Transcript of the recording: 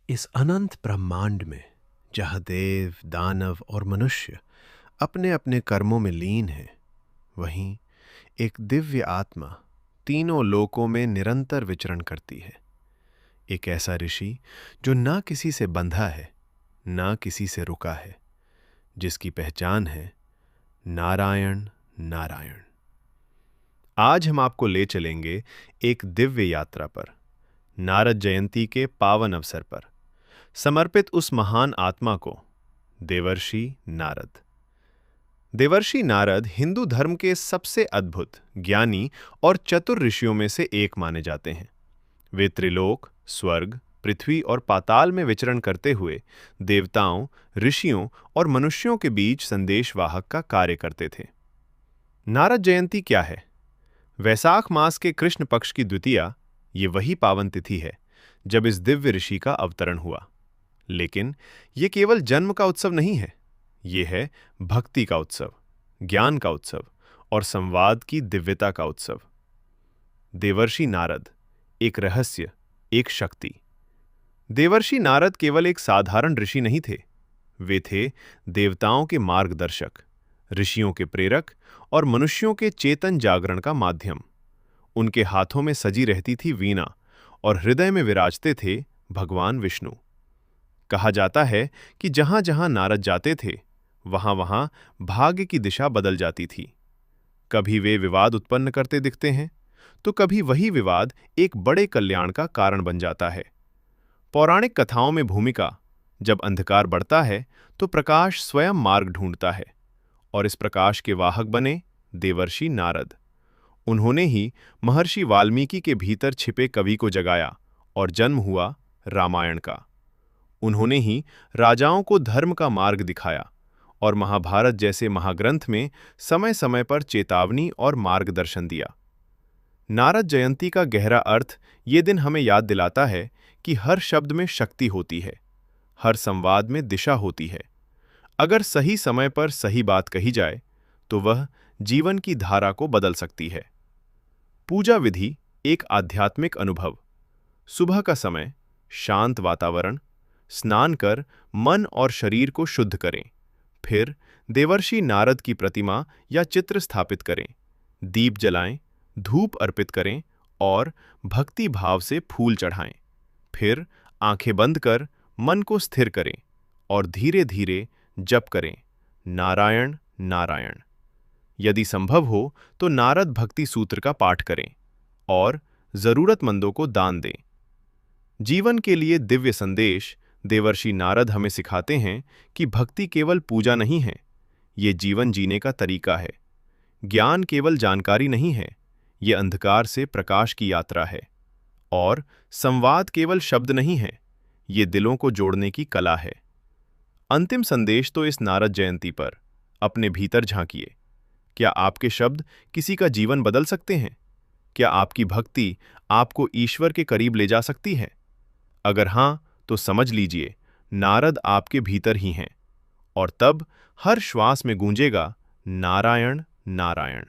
इस अनंत ब्रह्मांड में जहाँ देव, दानव और मनुष्य अपने अपने कर्मों में लीन हैं, वहीं एक दिव्य आत्मा तीनों लोकों में निरंतर विचरण करती है। एक ऐसा ऋषि जो ना किसी से बंधा है, ना किसी से रुका है, जिसकी पहचान है नारायण नारायण। आज हम आपको ले चलेंगे एक दिव्य यात्रा पर, नारद जयंती के पावन अवसर पर, समर्पित उस महान आत्मा को, देवर्षि नारद। देवर्षि नारद हिंदू धर्म के सबसे अद्भुत, ज्ञानी और चतुर ऋषियों में से एक माने जाते हैं। वे त्रिलोक, स्वर्ग, पृथ्वी और पाताल में विचरण करते हुए देवताओं, ऋषियों और मनुष्यों के बीच संदेशवाहक का कार्य करते थे। नारद जयंती क्या है? वैसाख मास के कृष्ण पक्ष की द्वितीया, ये वही पावन तिथि है जब इस दिव्य ऋषि का अवतरण हुआ। लेकिन ये केवल जन्म का उत्सव नहीं है, ये है भक्ति का उत्सव, ज्ञान का उत्सव और संवाद की दिव्यता का उत्सव। देवर्षि नारद, एक रहस्य, एक शक्ति। देवर्षि नारद केवल एक साधारण ऋषि नहीं थे, वे थे देवताओं के मार्गदर्शक, ऋषियों के प्रेरक और मनुष्यों के चेतन जागरण का माध्यम। उनके हाथों में सजी रहती थी वीणा और हृदय में विराजते थे भगवान विष्णु। कहा जाता है कि जहां जहां नारद जाते थे, वहां वहां भाग्य की दिशा बदल जाती थी। कभी वे विवाद उत्पन्न करते दिखते हैं, तो कभी वही विवाद एक बड़े कल्याण का कारण बन जाता है। पौराणिक कथाओं में भूमिका, जब अंधकार बढ़ता है तो प्रकाश स्वयं मार्ग ढूंढता है, और इस प्रकाश के वाहक बने देवर्षि नारद। उन्होंने ही महर्षि वाल्मीकि के भीतर छिपे कवि को जगाया और जन्म हुआ रामायण का। उन्होंने ही राजाओं को धर्म का मार्ग दिखाया और महाभारत जैसे महाग्रंथ में समय समय पर चेतावनी और मार्गदर्शन दिया। नारद जयंती का गहरा अर्थ ये दिन हमें याद दिलाता है कि हर शब्द में शक्ति होती है, हर संवाद में दिशा होती है। अगर सही समय पर सही बात कही जाए तो वह जीवन की धारा को बदल सकती है। पूजा विधि एक आध्यात्मिक अनुभव। सुबह का समय, शांत वातावरण, स्नान कर मन और शरीर को शुद्ध करें। फिर देवर्षि नारद की प्रतिमा या चित्र स्थापित करें, दीप जलाएं, धूप अर्पित करें और भक्ति भाव से फूल चढ़ाएं। फिर आंखें बंद कर मन को स्थिर करें और धीरे धीरे जप करें, नारायण नारायण। यदि संभव हो तो नारद भक्ति सूत्र का पाठ करें और जरूरतमंदों को दान दें। जीवन के लिए दिव्य संदेश देवर्षि नारद हमें सिखाते हैं कि भक्ति केवल पूजा नहीं है, ये जीवन जीने का तरीका है। ज्ञान केवल जानकारी नहीं है, ये अंधकार से प्रकाश की यात्रा है। और संवाद केवल शब्द नहीं है, ये दिलों को जोड़ने की कला है। अंतिम संदेश तो इस नारद जयंती पर अपने भीतर झांकिए। क्या आपके शब्द किसी का जीवन बदल सकते हैं? क्या आपकी भक्ति आपको ईश्वर के करीब ले जा सकती है? अगर हां, तो समझ लीजिए नारद आपके भीतर ही हैं, और तब हर श्वास में गूंजेगा नारायण नारायण।